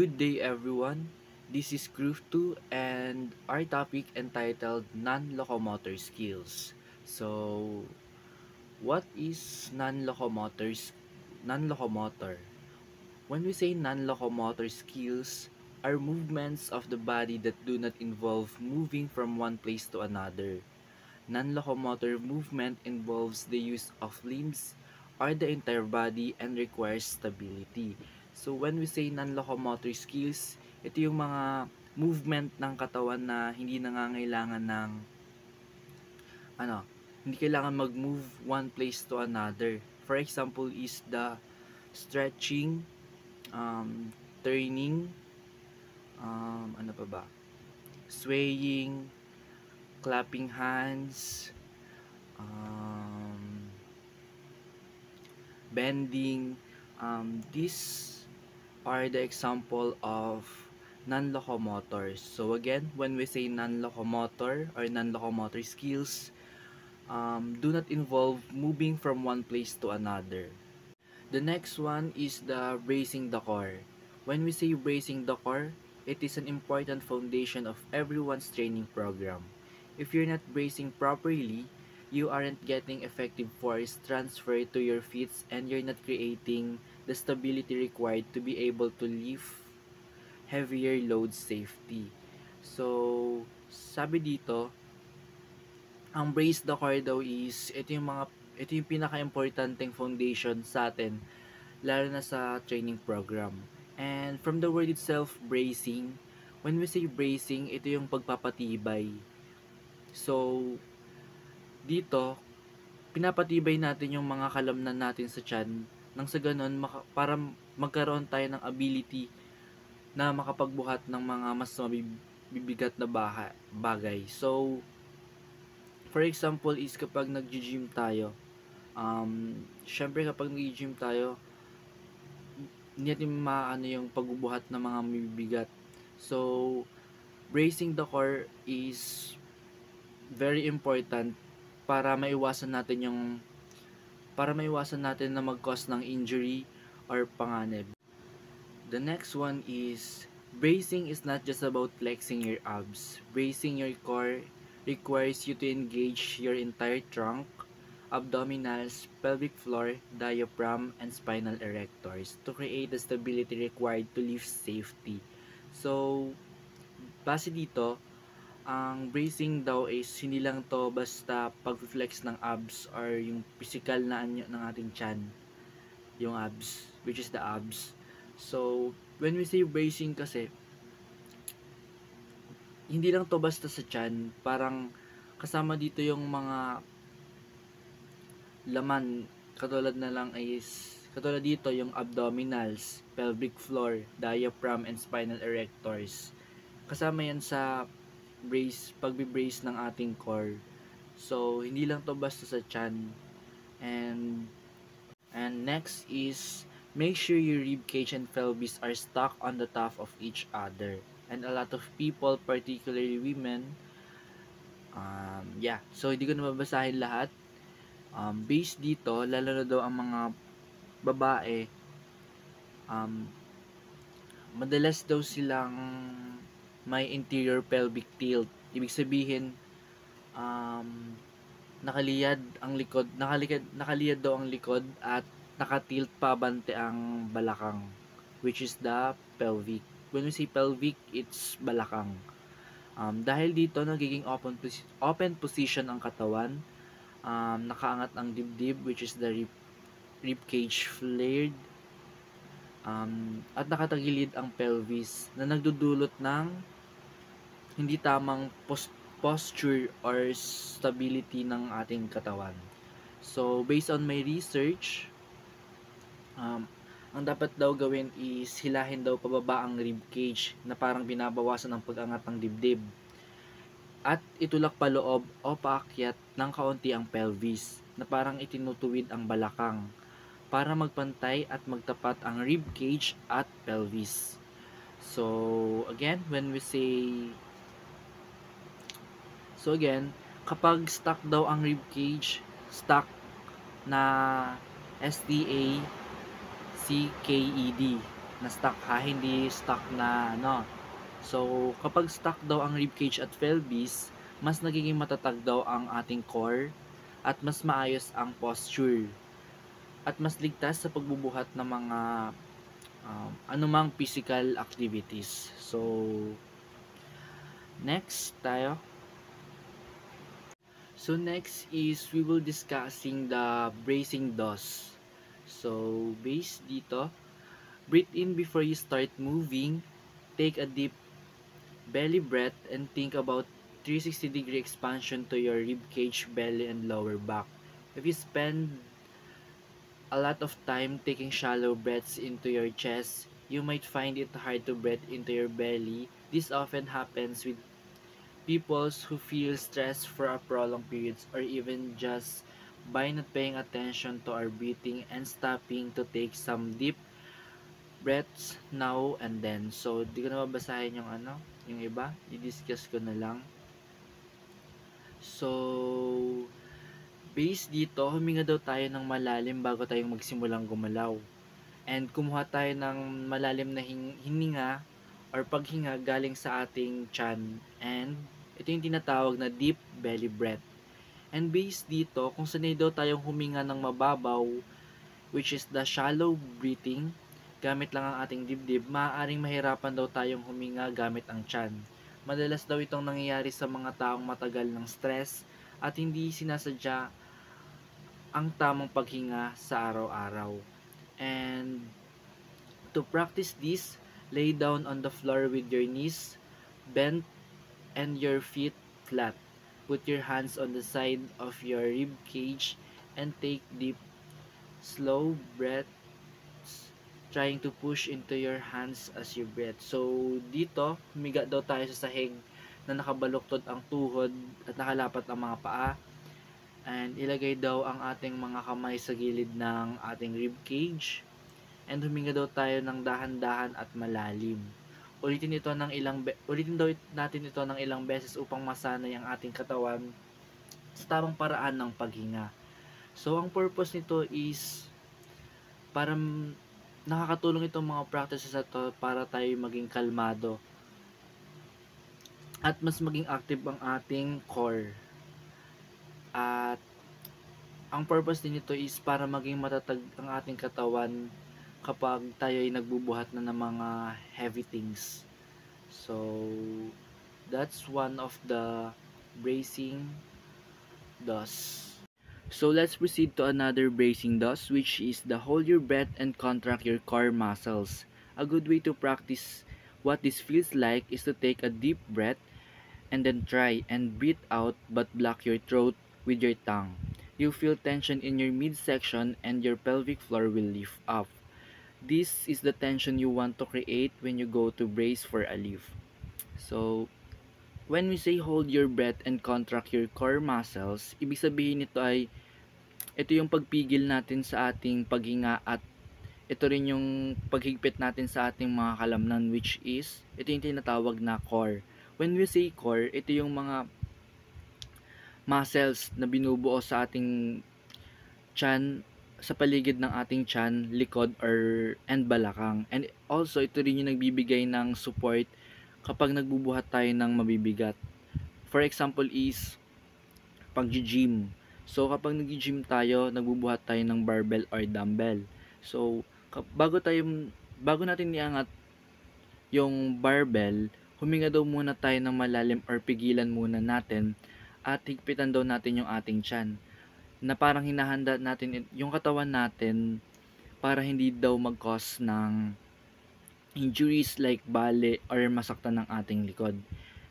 Good day everyone. This is Groove 2 and our topic entitled non-locomotor skills. So, what is non-locomotor? When we say non-locomotor skills, are movements of the body that do not involve moving from one place to another. Non-locomotor movement involves the use of limbs or the entire body and requires stability. So when we say non-locomotor skills, ito yung mga movement ng katawan na hindi nangangailangan ng ano, hindi kailangan mag-move one place to another. For example is the stretching, turning, ano pa ba? Swaying, clapping hands, um, bending. These are the example of non-locomotors. So again, when we say non-locomotor or non-locomotor skills, do not involve moving from one place to another. The next one is the bracing the core. When we say bracing the core, it is an important foundation of everyone's training program. If you're not bracing properly, you aren't getting effective force transfer to your feet and you're not creating the stability required to be able to lift heavier loads safety. So, sabi dito, ang brace the core daw is ito yung pinaka-importanteng foundation sa atin lalo na sa training program. And from the word itself, bracing, when we say bracing, ito yung pagpapatibay. So, dito, pinapatibay natin yung mga kalamnan natin sa tiyan nang sa ganun para magkaroon tayo ng ability na makapagbuhat ng mga mas mabibigat na bagay. So, for example is kapag nag-gym tayo, syempre kapag nag-gym tayo, hindi natin maano yung pagbubuhat ng mga mabibigat. So, bracing the core is very important para maiwasan natin na mag-cause ng injury or panganib. The next one is bracing is not just about flexing your abs. Bracing your core requires you to engage your entire trunk, abdominals, pelvic floor, diaphragm, and spinal erectors to create the stability required to lift safety. So, base dito, ang bracing daw is hindi lang to basta pag-flex ng abs or yung physical na anyo ng ating tiyan, yung abs, which is the abs. So, when we say bracing kasi, hindi lang to basta sa tiyan, parang kasama dito yung mga laman, katulad dito yung abdominals, pelvic floor, diaphragm, and spinal erectors. Kasama yan sa pagbe-brace ng ating core. So, hindi lang to basta sa tiyan. And next is, make sure your rib cage and pelvis are stuck on the top of each other. And a lot of people, particularly women, so hindi ko na mabasahin lahat. Based dito, lalo na daw ang mga babae, madalas daw silang may interior pelvic tilt. Ibig sabihin, nakaliyad daw ang likod at nakatilt pabante ang balakang, which is the pelvic. When we say pelvic, it's balakang. Dahil dito, nagiging open position ang katawan, nakaangat ang dibdib, which is the rib cage flared, at nakatagilid ang pelvis na nagdudulot ng hindi tamang posture or stability ng ating katawan. So, based on my research, ang dapat daw gawin is hilahin daw pababa ang rib cage na parang binabawasan ang pag-angat ng dibdib. At itulak paloob o paakyat ng kaunti ang pelvis na parang itinutuwid ang balakang para magpantay at magtapat ang rib cage at pelvis. So, again, kapag stuck daw ang rib cage, stuck na STACKED, na stuck ha, hindi stuck na ano. So, kapag stuck daw ang ribcage at pelvis, mas nagiging matatag daw ang ating core at mas maayos ang posture at mas ligtas sa pagbubuhat ng mga anumang physical activities. So, next tayo. So, next is we will discussing the bracing dose. So, based dito, breathe in before you start moving. Take a deep belly breath and think about 360-degree expansion to your rib cage, belly, and lower back. If you spend a lot of time taking shallow breaths into your chest, you might find it hard to breathe into your belly. This often happens with people who feel stressed for a prolonged periods or even just by not paying attention to our breathing and stopping to take some deep breaths now and then. So, di ko na babasahin yung yung iba. I-discuss ko na lang. So, based dito, huminga daw tayo ng malalim bago tayong magsimulang gumalaw. And kumuha tayo ng malalim na hininga or paghinga galing sa ating tiyan. And ito yung tinatawag na deep belly breath. And based dito, kung sanay daw tayong huminga ng mababaw, which is the shallow breathing, gamit lang ang ating dibdib, maaaring mahirapan daw tayong huminga gamit ang tiyan. Madalas daw itong nangyayari sa mga taong matagal ng stress at hindi sinasadya ang tamang paghinga sa araw-araw. And to practice this, lay down on the floor with your knees bent and your feet flat. Put your hands on the side of your rib cage and take deep, slow breaths, trying to push into your hands as you breathe. So, dito, humiga daw tayo sa sahig na nakabaluktot ang tuhod at nakalapat ang mga paa. And ilagay daw ang ating mga kamay sa gilid ng ating rib cage. And huminga daw tayo ng dahan-dahan at malalim. Ulitin daw natin ito ng ilang beses upang masanay ang ating katawan sa tamang paraan ng paghinga. So, ang purpose nito is para nakakatulong itong mga practices na to para tayo maging kalmado at mas maging active ang ating core. At ang purpose din nito is para maging matatag ang ating katawan kapag tayo ay nagbubuhat na ng mga heavy things. So, that's one of the bracing does. So, let's proceed to another bracing does, which is the hold your breath and contract your core muscles. A good way to practice what this feels like is to take a deep breath and then try and breathe out but block your throat with your tongue. You'll feel tension in your midsection and your pelvic floor will lift up. This is the tension you want to create when you go to brace for a lift. So, when we say hold your breath and contract your core muscles, ibig sabihin nito ay ito yung pagpigil natin sa ating paghinga at ito rin yung paghigpit natin sa ating mga kalamnan, which is ito yung tinatawag na core. When we say core, ito yung mga muscles na binubuo sa ating tiyan, sa paligid ng ating tiyan, likod and balakang. And also ito rin yung nagbibigay ng support kapag nagbubuhat tayo ng mabibigat. For example is pag-gym. So kapag nag-gym tayo, nagbubuhat tayo ng barbell or dumbbell. So bago natin iangat yung barbell, huminga daw muna tayo ng malalim or pigilan muna natin at higpitan daw natin yung ating tiyan. Na parang hinahanda natin yung katawan natin para hindi daw mag-cause ng injuries like bali or masaktan ng ating likod.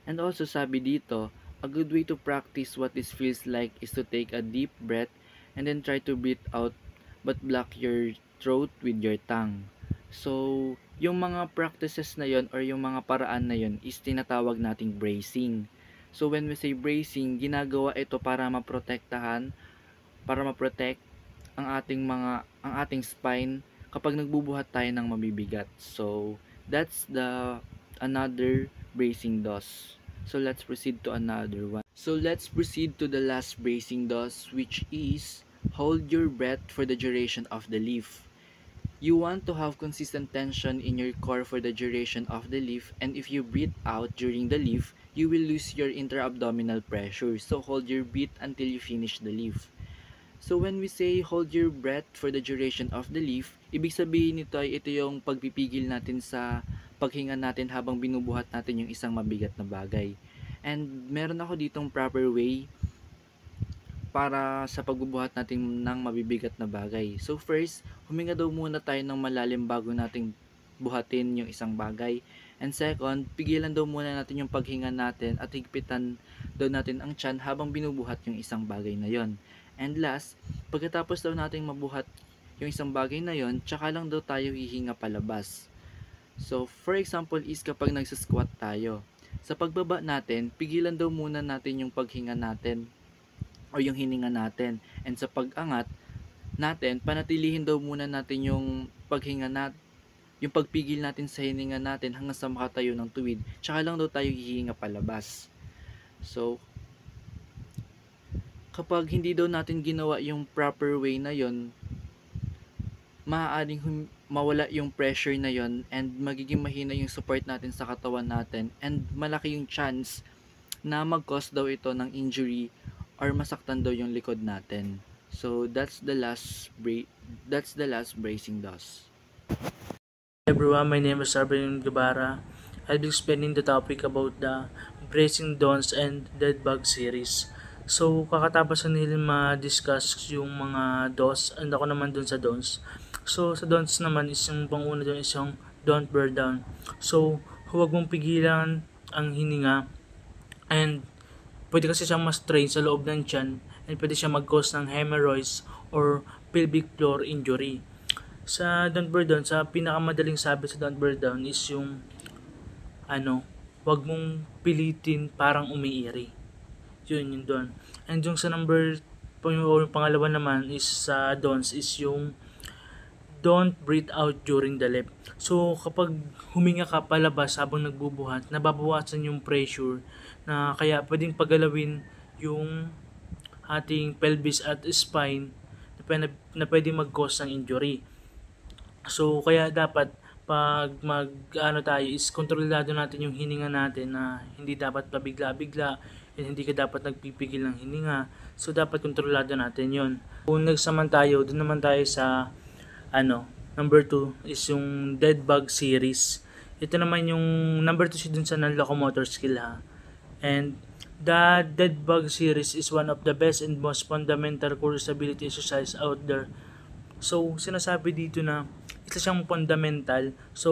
And also sabi dito, a good way to practice what this feels like is to take a deep breath and then try to breathe out but block your throat with your tongue. So, yung mga practices na yon or yung mga paraan na yon is tinatawag nating bracing. So, when we say bracing, ginagawa ito para ma-protect ang ating spine kapag nagbubuhat tayo ng mabibigat. So, that's the another bracing does. So, let's proceed to another one. So, let's proceed to the last bracing does, which is hold your breath for the duration of the lift. You want to have consistent tension in your core for the duration of the lift, and if you breathe out during the lift, you will lose your intra-abdominal pressure. So hold your breath until you finish the lift. So when we say hold your breath for the duration of the lift, ibig sabihin nito ay ito yung pagpipigil natin sa paghinga natin habang binubuhat natin yung isang mabigat na bagay. And meron ako ditong proper way para sa pagbubuhat natin ng mabibigat na bagay. So first, huminga daw muna tayo ng malalim bago nating buhatin yung isang bagay. And second, pigilan daw muna natin yung paghinga natin at higpitan daw natin ang tiyan habang binubuhat yung isang bagay na yon. And last, pagkatapos daw nating mabuhat yung isang bagay na yon, tsaka lang daw tayo hihinga palabas. So for example is kapag nagsa-squat tayo, sa pagbaba natin, pigilan daw muna natin yung paghinga natin o yung hininga natin. And sa pag-angat natin, panatilihin daw muna natin yung paghinga natin, yung pagpigil natin sa hininga natin hanggang sa makatayo ng tuwid. Tsaka lang daw tayo hihinga palabas. So, kapag hindi daw natin ginawa yung proper way na yon, maaaring mawala yung pressure na yon and magiging mahina yung support natin sa katawan natin and malaki yung chance na mag-cause daw ito ng injury or masaktan daw yung likod natin. So that's the last bracing does. Hi everyone, my name is Arvin Guevara. I'll be explaining the topic about the bracing dons and dead bug series. So kakatapos na nila ma-discuss yung mga DOS and ako naman dun sa dons. So sa dons naman is yung panguna dun is yung don't burn down. So huwag mong pigilan ang hininga and pwede kasi siyang ma-strain sa loob ng tiyan and pwede siya mag-cause ng hemorrhoids or pelvic floor injury. Sa don't burn down, sa pinakamadaling sabi sa don't burn down is yung wag mong pilitin parang umiiri. Yun yung doon. And yung sa yung pangalawa naman is sa dons is yung don't breathe out during the lift. So kapag huminga ka palabas habang nagbubuhat, nababawasan yung pressure na kaya pwedeng pagalawin yung ating pelvis at spine na pwedeng mag-cause ng injury. So kaya dapat pag tayo is kontrolado natin yung hininga natin na hindi dapat pabigla-bigla and hindi ka dapat nagpipigil ng hininga. So dapat kontrolado natin yon. Kung nagsaman tayo, doon naman tayo sa number 2 is yung dead bug series. Ito naman yung number 2 dun sa non-locomotor skill ha. And the dead bug series is one of the best and most fundamental core stability exercise out there. So sinasabi dito na isa siyang fundamental. So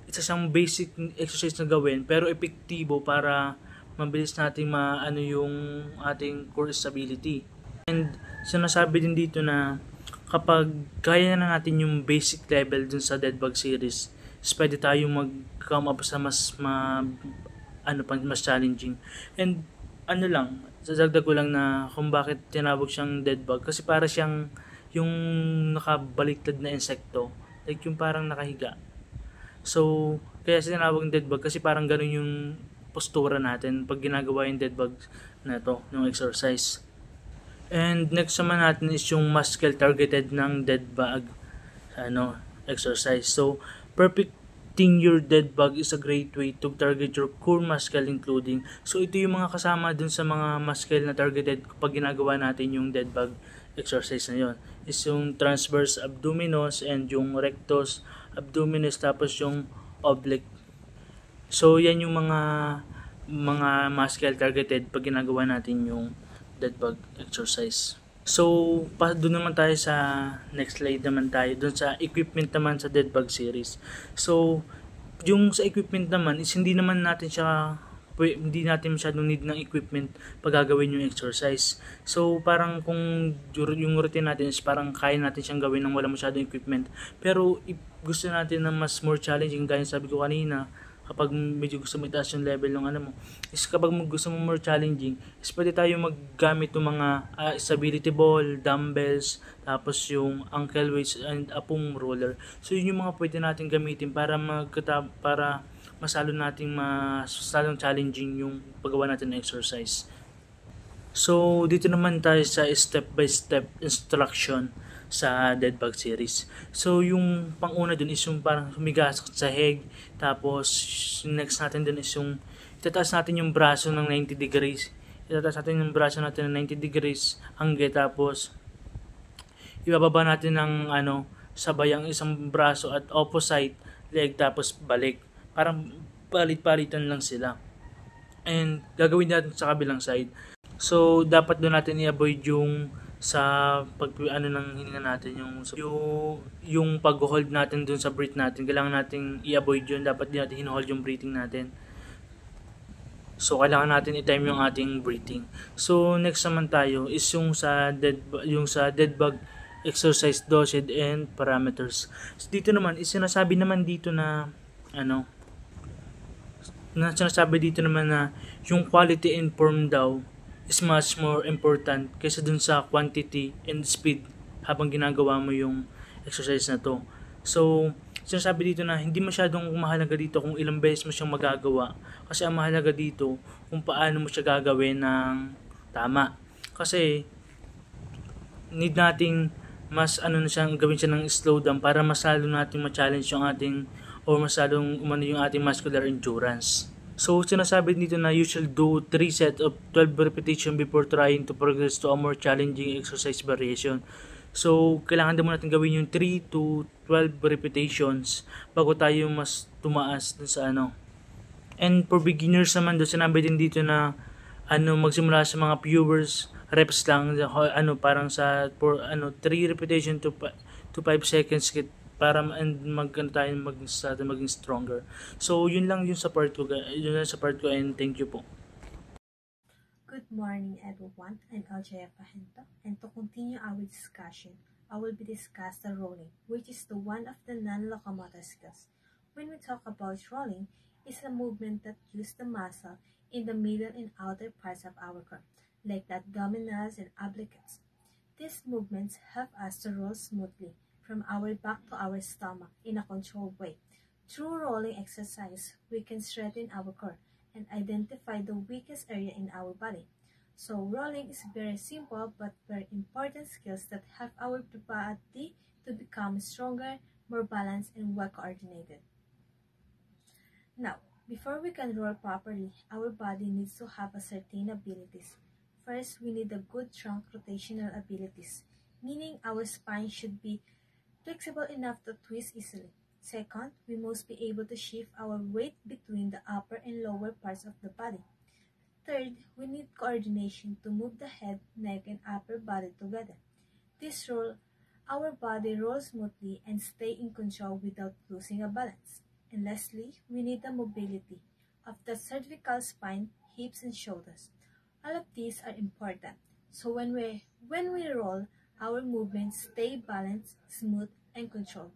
isa siyang basic exercise na gawin pero epektibo para mabilis nating maano yung ating core stability. And sinasabi din dito na kapag kaya na natin yung basic level dun sa dead bug series, is pwede tayong mag-come up sa mas challenging. And sadagdag ko lang na kung bakit tinawag siyang dead bug kasi para siyang yung nakabaliktad na insekto, like yung parang nakahiga. So kaya tinawag dead bug kasi parang ganun yung postura natin pag ginagawa yung dead bug na to, yung exercise. And next naman natin is yung muscle targeted ng dead bug exercise. So perfecting your dead bug is a great way to target your core muscle including. So ito yung mga kasama dun sa mga muscle na targeted kapag ginagawa natin yung dead bug exercise na yon. Is yung transverse abdominis and yung rectus abdominis tapos yung oblique. So yan yung mga muscle targeted pag ginagawa natin yung dead bug exercise. So doon naman tayo sa next slide naman tayo doon sa equipment naman sa dead bug series. So yung sa equipment naman is hindi natin masyadong need ng equipment pag gagawin yung exercise. So parang kung yung routine natin is parang kaya natin siyang gawin nang wala masyadong equipment. Pero if gusto natin na mas more challenging, gaya sabi ko kanina, kapag medyo gusto mo itaas yung level ng is kapag gusto mo more challenging, is pwede tayo maggamit ng mga stability ball, dumbbells, tapos yung ankle weights and apong roller. So yun yung mga pwede natin gamitin para masalong challenging yung paggawa natin ng exercise. So dito naman tayo sa step by step instruction. sa dead bug series. So yung panguna dun is yung parang humiga sa sahig, tapos next natin dun is yung itataas natin yung braso ng 90 degrees. Itataas natin yung braso natin ng 90 degrees hanggang, tapos ibababa natin ng sabay ang isang braso at opposite leg, tapos balik. Parang palit-palitan lang sila. And gagawin natin sa kabilang side. So dapat doon natin i-avoid yung sa pag ng hininga natin, yung pag-hold natin doon sa breath natin. Kailangan nating i-avoid yun. Dapat din natin hino-hold yung breathing natin. So kailangan natin i-time yung ating breathing. So next naman tayo is yung sa dead bug exercise dosage and parameters. So, dito naman is sinasabi naman dito na sinasabi dito naman na yung quality and form daw is much more important kaysa dun sa quantity and speed habang ginagawa mo yung exercise na to. So, sinasabi dito na hindi masyadong mahalaga dito kung ilang beses mo siyang magagawa, kasi ang mahalaga dito kung paano mo siya gagawin ng tama. Kasi need nating mas gawin siya ng slow down para mas lalo natin ma-challenge yung ating or mas lalong yung ating muscular endurance. So, sinasabi dito na you should do 3 sets of 12 repetition before trying to progress to a more challenging exercise variation. So, kailangan din mo natin gawin yung 3 to 12 repetitions bago tayo mas tumaas dun sa And for beginners naman, doon sinabi din dito na magsimula sa mga viewers reps lang, parang sa 3 repetition to 5 seconds para maging stronger. So yun lang yung sa part ko, and thank you po. Good morning everyone, I'm Aljaya Pahento, and to continue our discussion, I will be discussing the rolling, which is the one of the non-locomotor skills. When we talk about rolling, it's a movement that uses the muscle in the middle and outer parts of our core, like the abdominals and obliques. These movements help us to roll smoothly from our back to our stomach in a controlled way. Through rolling exercise, we can strengthen our core and identify the weakest area in our body. So rolling is very simple but very important skills that help our body to become stronger, more balanced, and well coordinated. Now, before we can roll properly, our body needs to have a certain abilities. First, we need a good trunk rotational abilities, meaning our spine should be flexible enough to twist easily. Second, we must be able to shift our weight between the upper and lower parts of the body. Third, we need coordination to move the head, neck, and upper body together. This roll, our body rolls smoothly and stay in control without losing a balance. And lastly, we need the mobility of the cervical spine, hips, and shoulders. All of these are important, so when we roll, our movements stay balanced, smooth, and controlled.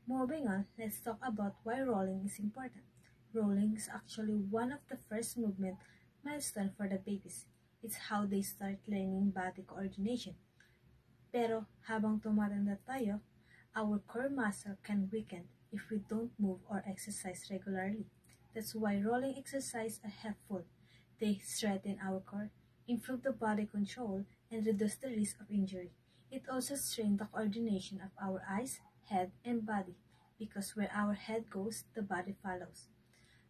Moving on, let's talk about why rolling is important. Rolling is actually one of the first movement milestones for the babies. It's how they start learning body coordination. Pero habang tumatanda tayo, our core muscle can weaken if we don't move or exercise regularly. That's why rolling exercises are helpful. They strengthen our core, improve the body control, and reduce the risk of injury. It also strengthens the coordination of our eyes, head, and body, because where our head goes, the body follows.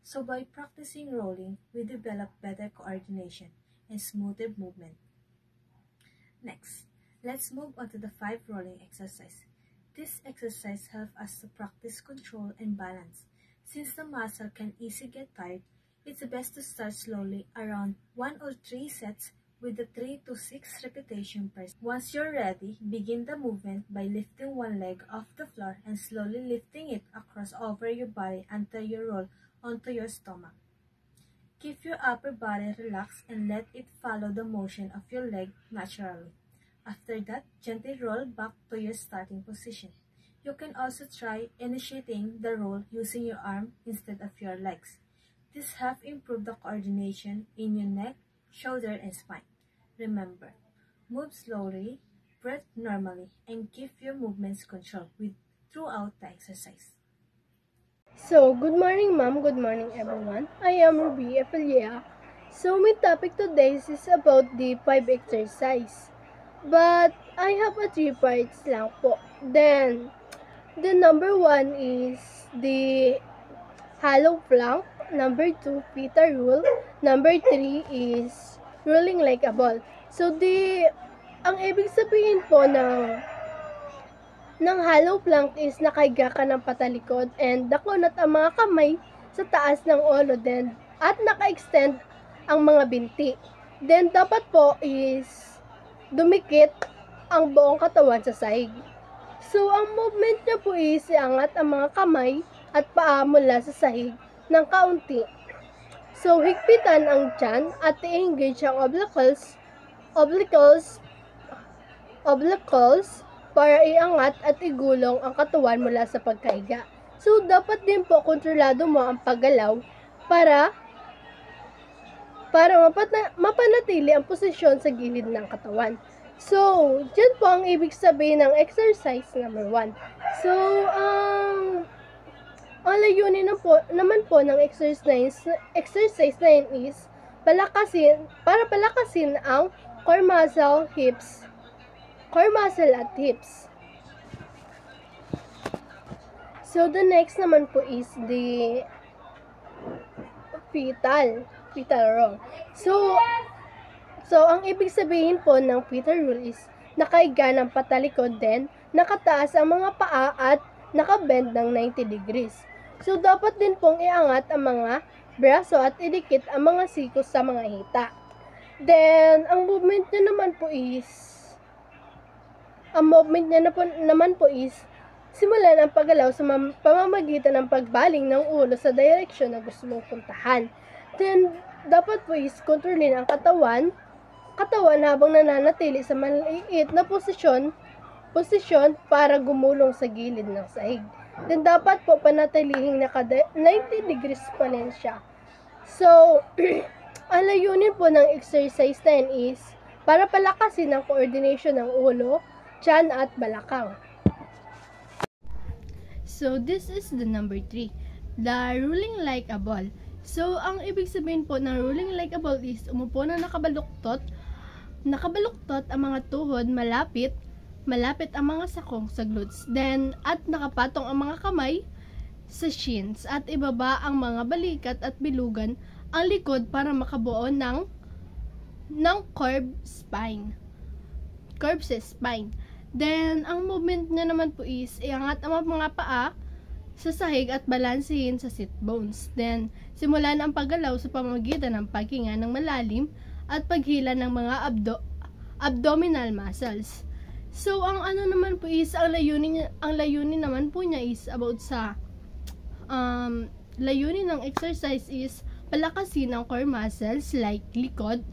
So by practicing rolling, we develop better coordination and smoother movement. Next, let's move on to the 5 rolling exercise. This exercise helps us to practice control and balance. Since the muscle can easily get tired, it's best to start slowly around 1 or 3 sets with the 3 to 6 repetition per set. Once you're ready, begin the movement by lifting one leg off the floor and slowly lifting it across over your body until you roll onto your stomach. Keep your upper body relaxed and let it follow the motion of your leg naturally. After that, gently roll back to your starting position. You can also try initiating the roll using your arm instead of your legs. This helps improve the coordination in your neck, shoulder, and spine. Remember, move slowly, breathe normally, and keep your movements controlled throughout the exercise. So, good morning ma'am, good morning everyone. I am Ruby Efelia. So, my topic today is about the 5 exercise. But I have a 3 parts lang po. Then, the number 1 is the hollow plank. Number 2, Peter rule. Number 3 is rolling like a ball. So, ang ibig sabihin po ng hollow plank is nakahiga ka ng patalikod and nakunat ang mga kamay sa taas ng ulo din at naka-extend ang mga binti. Then, dapat po is dumikit ang buong katawan sa sahig. So, ang movement niya po is iangat ang mga kamay at paa mula sa sahig ng kaunti. So, higpitan ang tiyan at i-engage ang obliques para iangat at igulong ang katawan mula sa pagkahiga. So, dapat din po kontrolado mo ang paggalaw para mapanatili ang posisyon sa gilid ng katawan. So, dyan po ang ibig sabihin ng exercise number 1. So, ang layunin naman po ng exercise na yun is para palakasin ang core muscle at hips. So, the next naman po is the fetal roll. So, ang ibig sabihin po ng fetal roll is nakahiga ng patalikod din, nakataas ang mga paa at nakabend ng 90 degrees. So, dapat din pong iangat ang mga braso at idikit ang mga sikos sa mga hita. Then, ang movement niya naman po is simulan ang paggalaw sa pamamagitan ng pagbaling ng ulo sa direksyon na gusto mong puntahan. Then, dapat po is kontrolin ang katawan habang nananatili sa maliit na posisyon para gumulong sa gilid ng sahig. Then, dapat po panatilihing naka 90 degrees pa rin siya. So, ang layunin po ng exercise na yan is para palakasin ang coordination ng ulo, tiyan at balakang. So, this is the number 3, the rolling like a ball. So, ang ibig sabihin po ng rolling like a ball is umupo na nakabaluktot ang mga tuhod, malapit ang mga sakong sa glutes. Then, at nakapatong ang mga kamay sa shins at ibaba ang mga balikat at bilugan ang likod para makabuo ng curved spine. Then, ang movement niya naman po is iangat ang mga paa sa sahig at balansehin sa sit bones. Then, simulan ang paggalaw sa pamamagitan ng paghinga ng malalim at paghila ng mga abdominal muscles. So, ang naman po is, ang layunin naman po niya is about sa layunin ng exercise is palakasin ang core muscles like likod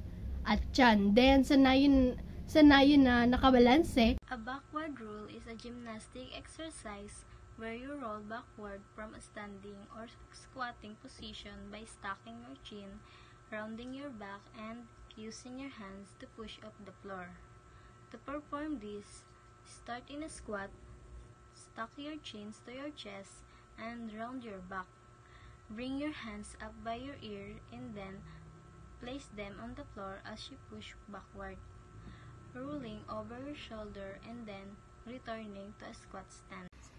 at tiyan. Then, sanayin na nakabalanse. A backward roll is a gymnastic exercise where you roll backward from a standing or squatting position by stacking your chin, rounding your back, and using your hands to push up the floor. To perform this, start in a squat, stack your chins to your chest, and round your back. Bring your hands up by your ear and then place them on the floor as you push backward, rolling over your shoulder and then returning to a squat stance.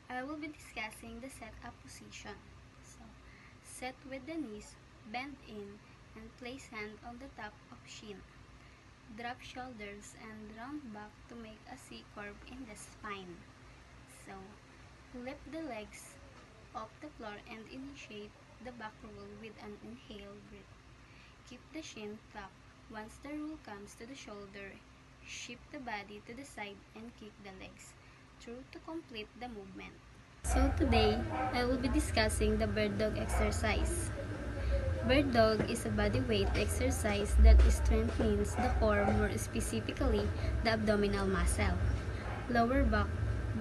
I will be discussing the set-up position. So, set with the knees, bend in, and place hand on the top of shin. Drop shoulders and round back to make a C-curve in the spine. So, lift the legs off the floor and initiate the back roll with an inhale breath. Keep the shin tucked. Once the roll comes to the shoulder, shift the body to the side and kick the legs through to complete the movement. So today, I will be discussing the bird dog exercise. Bird dog is a body weight exercise that strengthens the core, more specifically the abdominal muscle, lower back,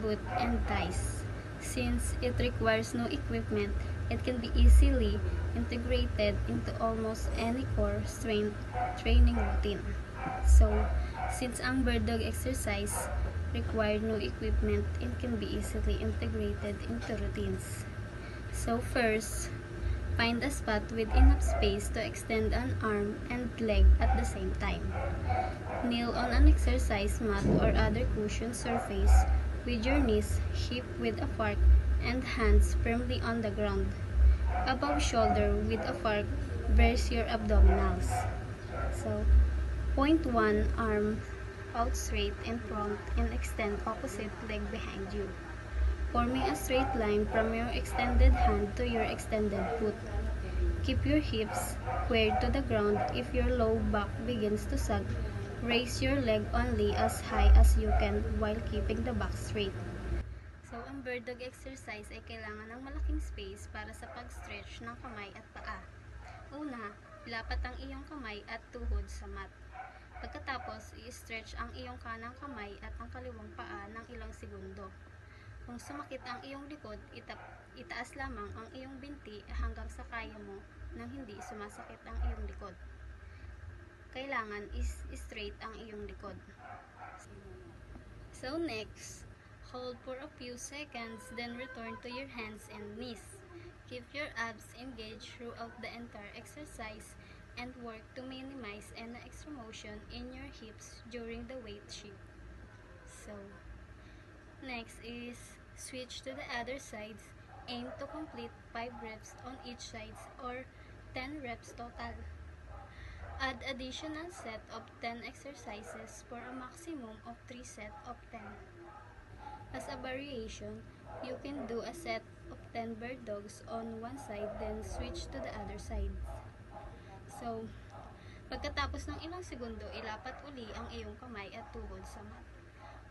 butt, and thighs. Since it requires no equipment, it can be easily integrated into almost any core strength training routine. So, since ang bird dog exercise require no equipment, it can be easily integrated into routines. So first, Find a spot with enough space to extend an arm and leg at the same time. Kneel on an exercise mat or other cushioned surface with your knees hip width apart and hands firmly on the ground. Above shoulder width apart, brace your abdominals. So, point one arm out straight in front and extend opposite leg behind you, forming a straight line from your extended hand to your extended foot. Keep your hips squared to the ground. If your low back begins to sag, raise your leg only as high as you can while keeping the back straight. So, ang bird dog exercise ay kailangan ng malaking space para sa pag-stretch ng kamay at paa. Una, ilapat ang iyong kamay at tuhod sa mat. Pagkatapos, i-stretch ang iyong kanang kamay at ang kaliwang paa ng ilang segundo. Kung sumakit ang iyong likod, itaas lamang ang iyong binti hanggang sa kaya mo nang hindi sumasakit ang iyong likod. Kailangan straight ang iyong likod. So next, hold for a few seconds, then return to your hands and knees. Keep your abs engaged throughout the entire exercise and work to minimize any extra motion in your hips during the weight shift. So, next is switch to the other sides. Aim to complete 5 reps on each side or 10 reps total. Add additional set of 10 exercises for a maximum of 3 sets of 10. As a variation, you can do a set of 10 bird dogs on one side then switch to the other side. So, pagkatapos ng ilang segundo, ilapat uli ang iyong kamay at tuhod sa mat.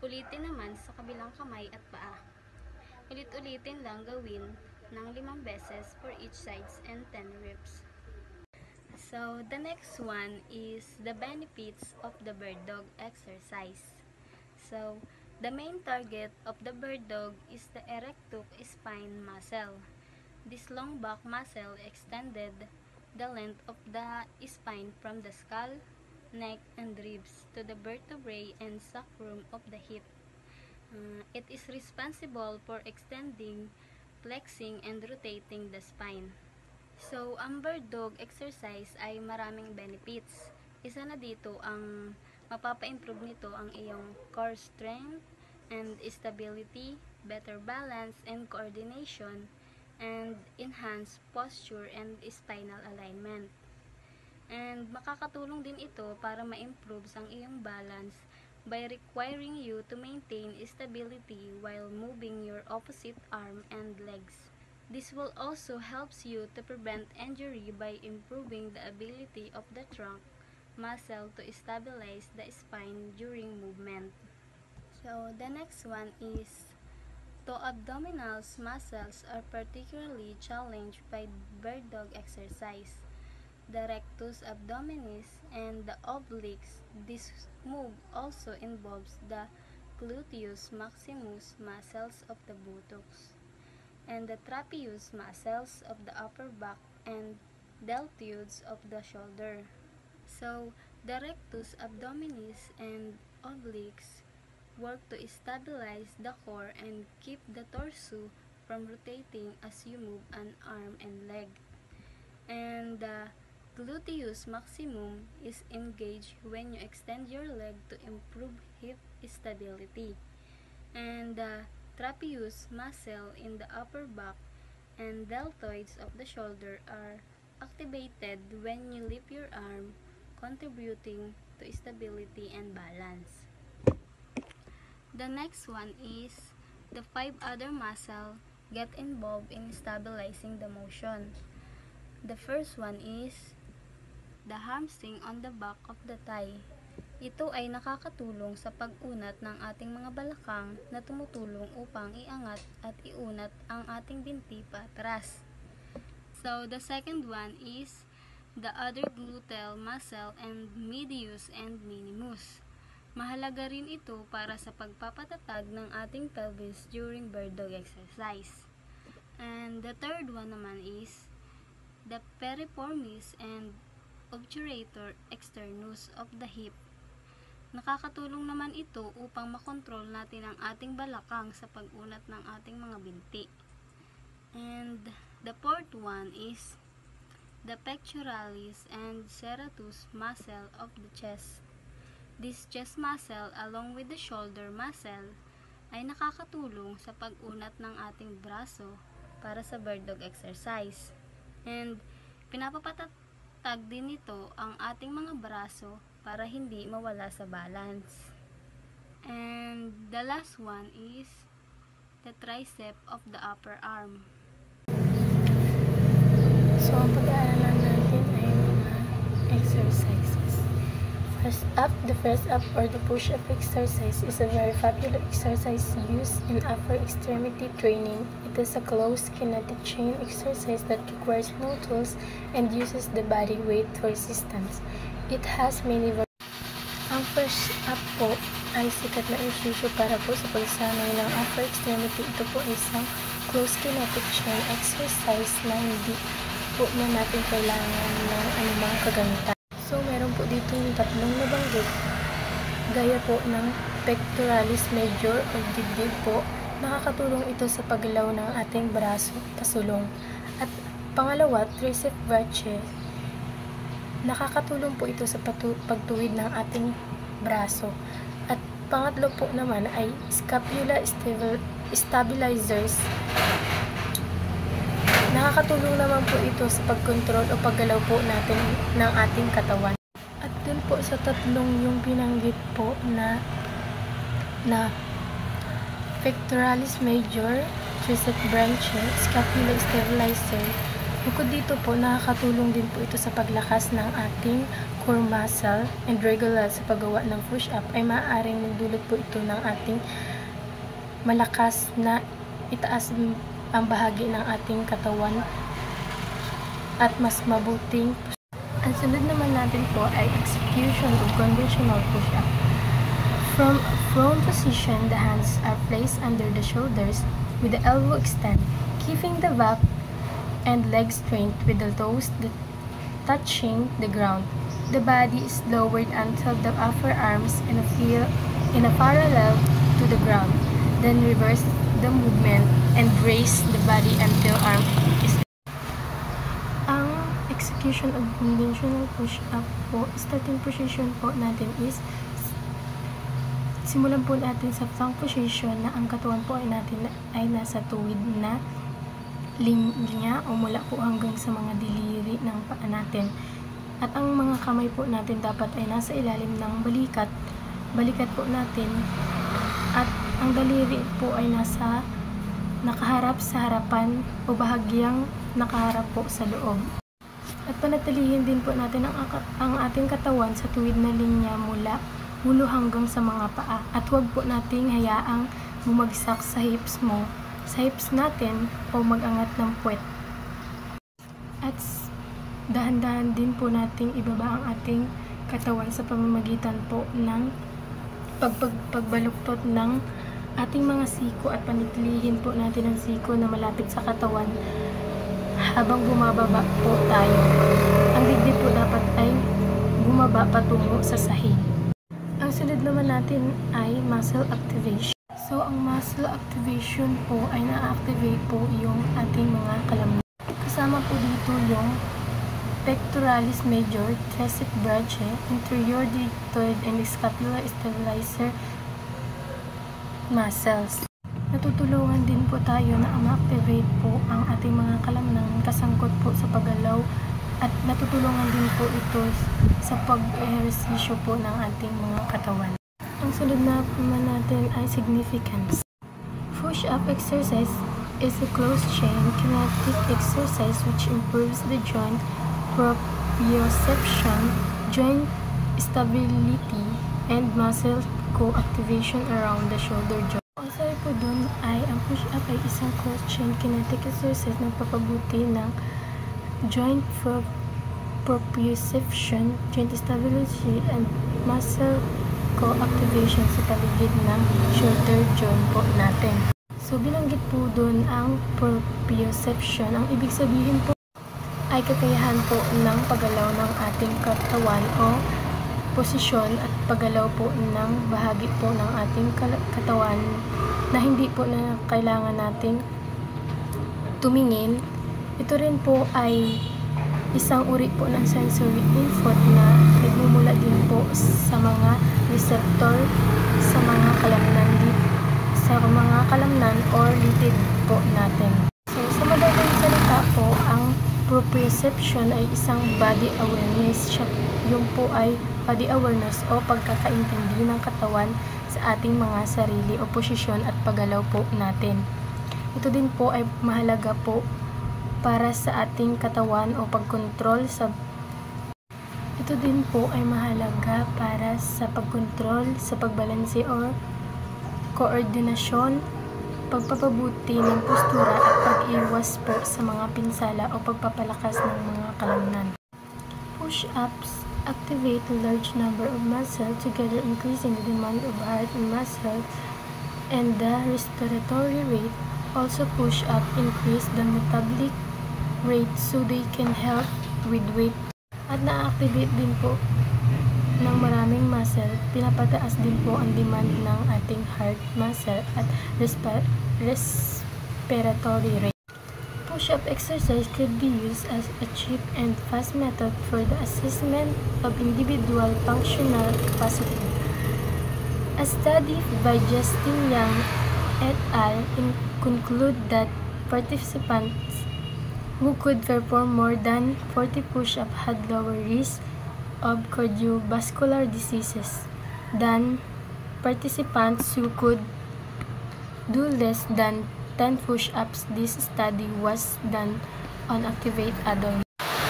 Ulitin naman sa kabilang kamay at paa. Ulit-ulitin lang gawin ng 5 beses for each sides and 10 reps. So, the next one is the benefits of the bird dog exercise. So, the main target of the bird dog is the erectus spine muscle. This long back muscle extended the length of the spine from the skull, neck, and ribs to the vertebrae and sacrum of the hip. It is responsible for extending, flexing, and rotating the spine. So, ang bird dog exercise ay maraming benefits. Isa na dito ang mapapa-improve nito ang iyong core strength and stability, better balance and coordination, and enhance posture and spinal alignment. And makakatulong din ito para ma-improve ang iyong balance by requiring you to maintain stability while moving your opposite arm and legs. This will also helps you to prevent injury by improving the ability of the trunk muscle to stabilize the spine during movement. So the next one is the abdominal muscles are particularly challenged by bird dog exercise. The rectus abdominis and the obliques. This move also involves the gluteus maximus muscles of the buttocks and the trapezius muscles of the upper back and deltoids of the shoulder. So, the rectus abdominis and obliques work to stabilize the core and keep the torso from rotating as you move an arm and leg. And the gluteus maximum is engaged when you extend your leg to improve hip stability. And the trapezius muscle in the upper back and deltoids of the shoulder are activated when you lift your arm, contributing to stability and balance. The next one is the 5 other muscles get involved in stabilizing the motion. The first one is the hamstring on the back of the thigh. Ito ay nakakatulong sa pag-unat ng ating mga balakang na tumutulong upang iangat at iunat ang ating binti patras. So, the second one is the other gluteal muscle and medius and minimus. Mahalaga rin ito para sa pagpapatatag ng ating pelvis during bird dog exercise. And the third one naman is the piriformis and obturator externus of the hip. Nakakatulong naman ito upang makontrol natin ang ating balakang sa pag-unat ng ating mga binti. And the fourth one is the pectoralis and serratus muscle of the chest. This chest muscle along with the shoulder muscle ay nakakatulong sa pag-unat ng ating braso para sa bird dog exercise. And pinapapatatag din nito ang ating mga braso para hindi mawala sa balance. And the last one is the tricep of the upper arm. So, ang pag-aaralan natin ay mga exercises. The first up or the push-up exercise is a very popular exercise used in upper extremity training. It is a closed kinetic chain exercise that requires no tools and uses the body weight for resistance. It has many Ang first up po ay sikat na exercise para po sa pagsanay ng upper extremity. Ito po ay isang closed kinetic chain exercise na hindi po na natin kailangan ng anumang kagamitan. So, meron po dito yung tatlong nabanggit. Gaya po ng pectoralis major o dibdib po, nakakatulong ito sa paggalaw ng ating braso, pasulong. At pangalawa, tricep brachii. Nakakatulong po ito sa pagtuwid ng ating braso. At pangatlo po naman ay scapula stabilizers. Nakakatulong naman po ito sa pagkontrol o paggalaw po natin ng ating katawan. At dun po sa tatlong yung binanggit po na pectoralis major, tricep brachii, scapula stabilizer. Bukod dito po, nakakatulong din po ito sa paglakas ng ating core muscle and regular sa paggawa ng push-up ay maaaring magdulot po ito ng ating malakas na itaas ang bahagi ng ating katawan at mas mabuting. Ang sunod naman natin po ay execution of conventional push-up. From a prone position, the hands are placed under the shoulders with the elbow extended, keeping the back and legs straight with the toes touching the ground. The body is lowered until the upper arms in a parallel to the ground. Then reverse the movement and brace the body until arm is. Ang execution of conventional push-up po, starting position po natin is simulan po natin sa plank position na ang katawan po ay nasa tuwid na linya o mula po hanggang sa mga diliri ng paa natin. At ang mga kamay po natin dapat ay nasa ilalim ng balikat po natin. At ang daliri po ay nakaharap sa harapan o bahagyang nakaharap po sa loob. At panatilihin din po natin ang ating katawan sa tuwid na linya mula ulo hanggang sa mga paa. At huwag po nating hayaang bumagsak sa hips natin o mag-angat ng puwet. At dahan-dahan din po nating ibaba ang ating katawan sa pamamagitan po ng pagbaluktot ng ating mga siko at panitilihin po natin ang siko na malapit sa katawan habang bumababa po tayo. Ang dibdib po dapat ay bumaba patungo sa sahig. Ang sunod naman natin ay muscle activation. So, ang muscle activation po ay na-activate po yung ating mga kalamnan. Kasama po dito yung pectoralis major, tricep brachii, anterior deltoid, and scapula stabilizer muscles. Natutulungan din po tayo na ma-activate po ang ating mga kalamnan kasangkot po sa paggalaw at natutulungan din po ito sa pag-ehersisyo po ng ating mga katawan. Ang sunod na naman natin ay significance. Push-up exercise is a closed chain kinetic exercise which improves the joint proprioception, joint stability, and muscle co-activation around the shoulder joint. Ang sabi po dun ay ang push-up ay isang closed chain kinetic exercise na nagpapabuti ng joint proprioception, joint stability, and muscle co-activation sa paligid ng shoulder joint po natin. So, binanggit po dun ang proprioception. Ang ibig sabihin po ay kakayahan po ng paggalaw ng ating katawan o posisyon at paggalaw po ng bahagi po ng ating katawan na hindi po na kailangan nating tumingin. Ito rin po ay isang uri po ng sensory input na nagmumula din po sa mga receptor sa mga kalamnan or litid po natin. So, sa madaling salita po, ang proprioception ay isang body awareness. Yung po ay body awareness o pagkakaintindi ng katawan sa ating mga sarili o posisyon at paggalaw po natin. Ito din po ay mahalaga po para sa ating katawan o pagkontrol sa pagbalanse or koordinasyon, pagpapabuti ng postura at pag-iwas po sa mga pinsala o pagpapalakas ng mga kalamnan. Push-ups activate a large number of muscles, together increasing the demand of heart and muscle and the respiratory rate. Also, push-up increase the metabolic rate so they can help with weight. At na-activate din po ng maraming muscle, pinapataas din po ang demand ng ating heart muscle at respiratory rate. Push-up exercise could be used as a cheap and fast method for the assessment of individual functional capacity. A study by Justin Young et al. Conclude that participants who could perform more than 40 push-ups had lower risk of cardiovascular diseases than participants who could do less than 10 push-ups. This study was done on activate adults.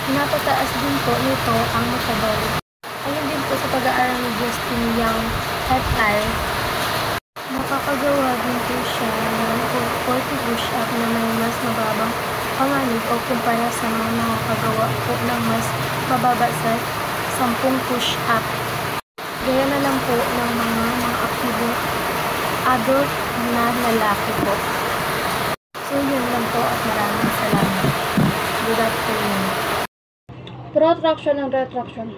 Pinapataas din po nito ang metabolic. Ayon din po sa pag-aaral ni Justin Young et al. Nakakagawa din po siya ng 40 push-up na may mas mababang panganib o kumpara sa mga nakakagawa po ng mas mababa sa 10 push-up. Gaya na lang po ng mga aktibo adult na lalaki po. So yun lang po at maraming salamat. Good afternoon. Protraction and retraction.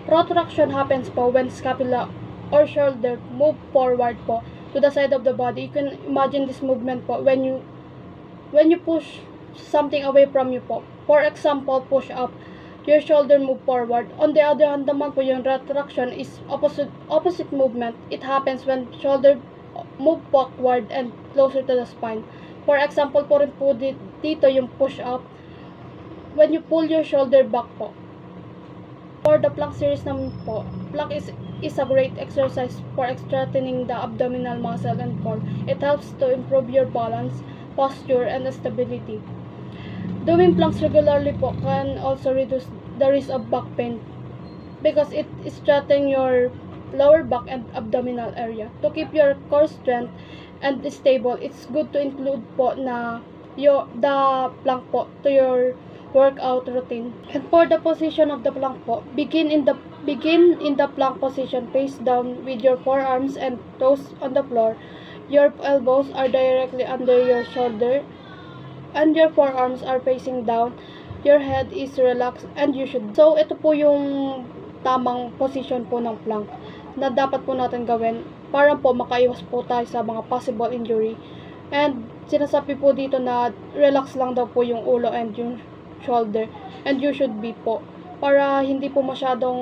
Protraction happens po when scapula or shoulder move forward po to the side of the body. You can imagine this movement po when you push something away from you po. For example, push up, your shoulder move forward. On the other hand naman po, yung retraction is opposite movement. It happens when shoulder move backward and closer to the spine. For example po rin po dito yung push up, when you pull your shoulder back po. For the plank series naman po, plank is a great exercise for strengthening the abdominal muscle and core. It helps to improve your balance, posture, and stability. Doing planks regularly po can also reduce the risk of back pain because it strengthens your lower back and abdominal area. To keep your core strength and stable, it's good to include po na the plank po to your workout routine. And for the position of the plank po, begin in the plank position, face down with your forearms and toes on the floor. Your elbows are directly under your shoulder and your forearms are facing down. Your head is relaxed and you should. So ito po yung tamang position po ng plank na dapat po natin gawin para po makaiwas po tayo sa mga possible injury. And sinasabi po dito na relax lang daw po yung ulo and yung shoulder, and you should be po para hindi po masyadong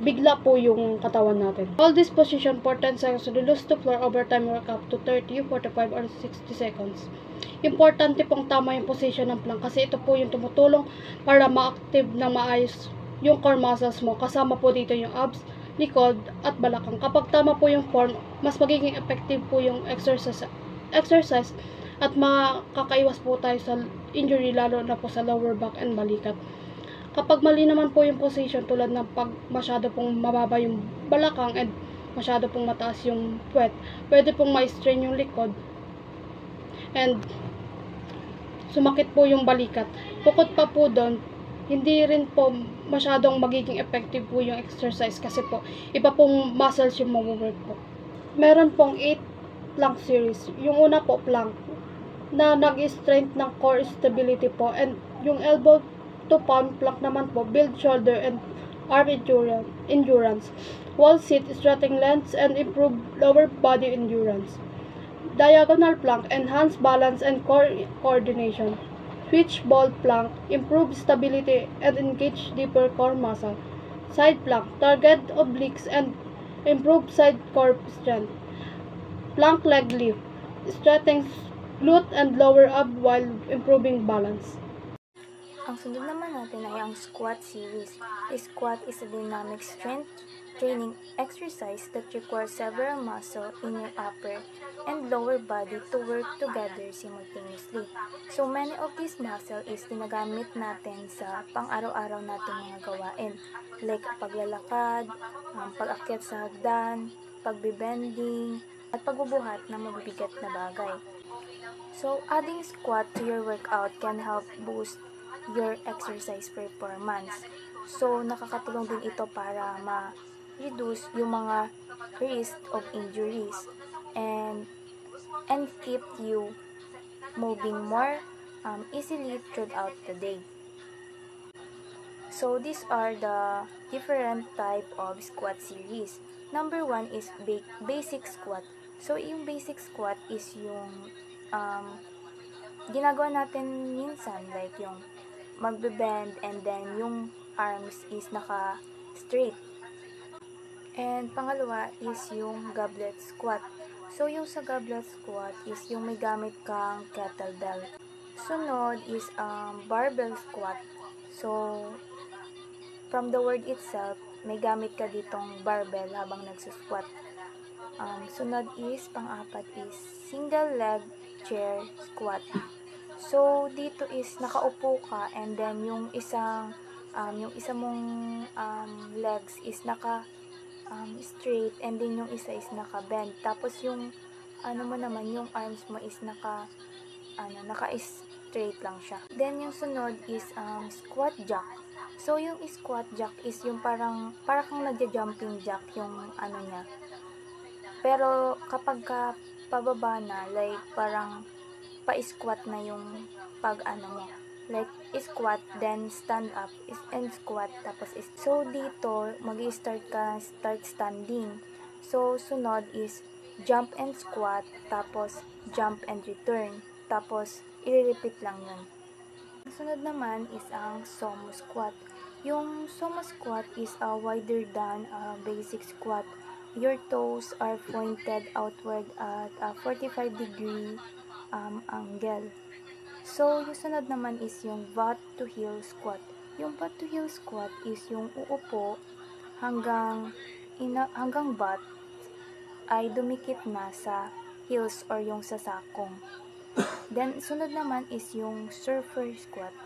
bigla po yung katawan natin. Hold this position for 10 seconds to reduce to floor over time, work up to 30, 45, or 60 seconds. Importante pong tama yung position ng plank kasi ito po yung tumutulong para ma-active na maayos yung core muscles mo. Kasama po dito yung abs, likod, at balakang. Kapag tama po yung form, mas magiging effective po yung exercise at makakaiwas po tayo sa injury, lalo na po sa lower back and balikat. Kapag mali naman po yung position, tulad ng pag masyado pong mababa yung balakang and masyado pong mataas yung puwet, pwede pong ma-strain yung likod and sumakit po yung balikat. Bukod pa po doon, hindi rin po masyadong magiging effective po yung exercise kasi po iba pong muscles yung mag-work po. Meron pong 8 plank series. Yung una po, plank na nag-strength ng core stability po, and yung elbow to palm plank naman po build shoulder and arm endurance. Wall sit strengthen length and improve lower body endurance. Diagonal plank enhance balance and core coordination. Switch ball plank, improve stability and engage deeper core muscle. Side plank, target obliques and improve side core strength. Plank leg lift, strengthens glute and lower ab while improving balance. Ang sunod naman natin ay ang squat series. A squat is a dynamic strength training exercise that requires several muscles in your upper and lower body to work together simultaneously. So many of these muscles is ginagamit natin sa pang-araw-araw nating mga gawain like paglalakad, pag-akyat sa hagdan, pagbibending, at pagbubuhat ng mabibigat na bagay. So adding squat to your workout can help boost your exercise performance. So, nakakatulong din ito para ma-reduce yung mga risk of injuries and keep you moving more easily throughout the day. So, these are the different type of squat series. Number 1 is basic squat. So, yung basic squat is yung ginagawa natin minsan like yung magbe-bend and then yung arms is naka-straight. And pangalawa is yung goblet squat. So yung sa goblet squat is yung may gamit kang kettlebell. Sunod is barbell squat. So from the word itself, may gamit ka ditong barbell habang nagsusquat. Sunod is pang-apat is single leg chair squat. So, dito is nakaupo ka and then yung isang mong legs is naka straight and then yung isa is naka-bend. Tapos yung mo naman, yung arms mo is naka-straight lang siya. Then yung sunod is squat jack. So, yung squat jack is yung parang kang nagja-jumping jack yung niya. Pero kapag ka pababa na, like parang pa-squat na yung mo. Like, squat, then stand up, and squat, tapos so, dito, start standing. So, sunod is jump and squat, tapos jump and return. Tapos, i-repeat lang yun. Sunod naman is ang sumo squat. Yung sumo squat is wider than basic squat. Your toes are pointed outward at a 45-degree angle. So, yung sunod naman is yung butt to heel squat. Yung butt to heel squat is yung uupo hanggang butt ay dumikit na sa heels or yung sa sakong. Then, sunod naman is yung surfer squat.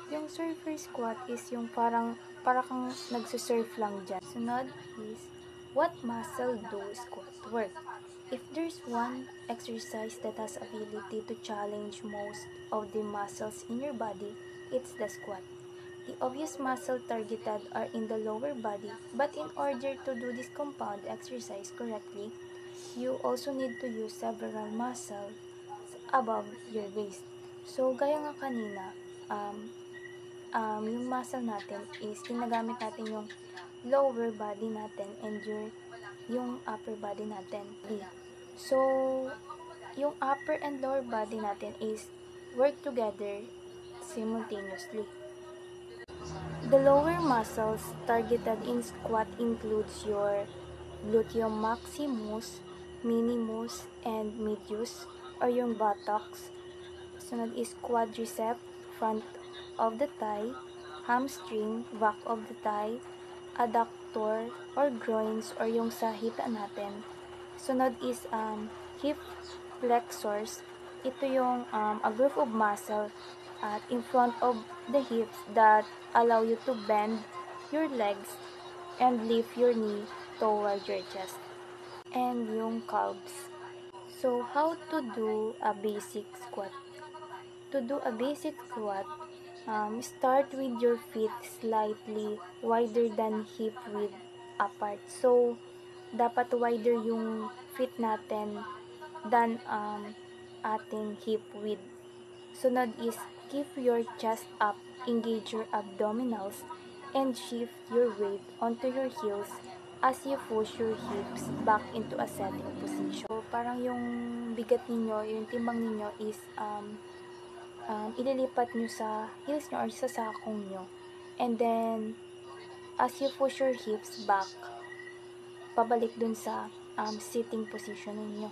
Yung surfer squat is yung para kang nagsusurf lang dyan. Sunod is what muscle do squat work? If there's one exercise that has ability to challenge most of the muscles in your body, it's the squat. The obvious muscle targeted are in the lower body, but in order to do this compound exercise correctly, you also need to use several muscles above your waist. So, gaya nga kanina, yung muscle natin is ginagamit natin yung lower body natin and yung upper body natin. So, yung upper and lower body natin is work together simultaneously. The lower muscles targeted in squat includes your gluteus maximus, minimus, and medius, or yung buttocks. Sunod is quadricep, front of the thigh, hamstring, back of the thigh, adductor or groins or yung sa hita natin. Sunod is hip flexors. Ito yung a group of muscle at in front of the hips that allow you to bend your legs and lift your knee toward your chest. And yung calves. So, how to do a basic squat? To do a basic squat, start with your feet slightly wider than hip width apart. So, dapat wider yung feet natin than ating hip width. Sunod is keep your chest up, engage your abdominals, and shift your weight onto your heels as you push your hips back into a setting position. So, parang yung bigat ninyo, yung timbang ninyo is ililipat nyo sa heels nyo or sa sakong nyo. And then, as you push your hips back, pabalik dun sa sitting position ninyo.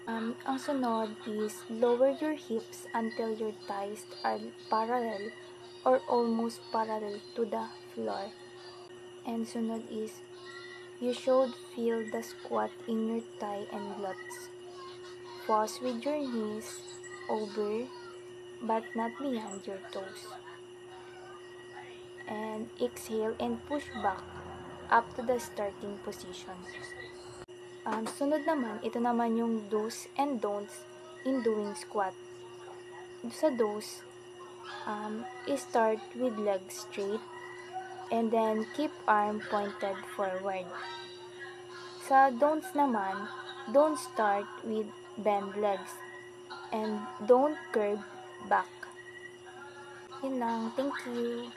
Ang sunod is lower your hips until your thighs are parallel or almost parallel to the floor. And sunod is you should feel the squat in your thigh and glutes. Pause with your knees over but not behind your toes. And exhale and push back up to the starting position. Sunod naman, ito naman yung do's and don'ts in doing squat. Sa do's, start with legs straight and then keep arm pointed forward. Sa don'ts naman, don't start with bend legs and don't curve back. Yun lang. Thank you.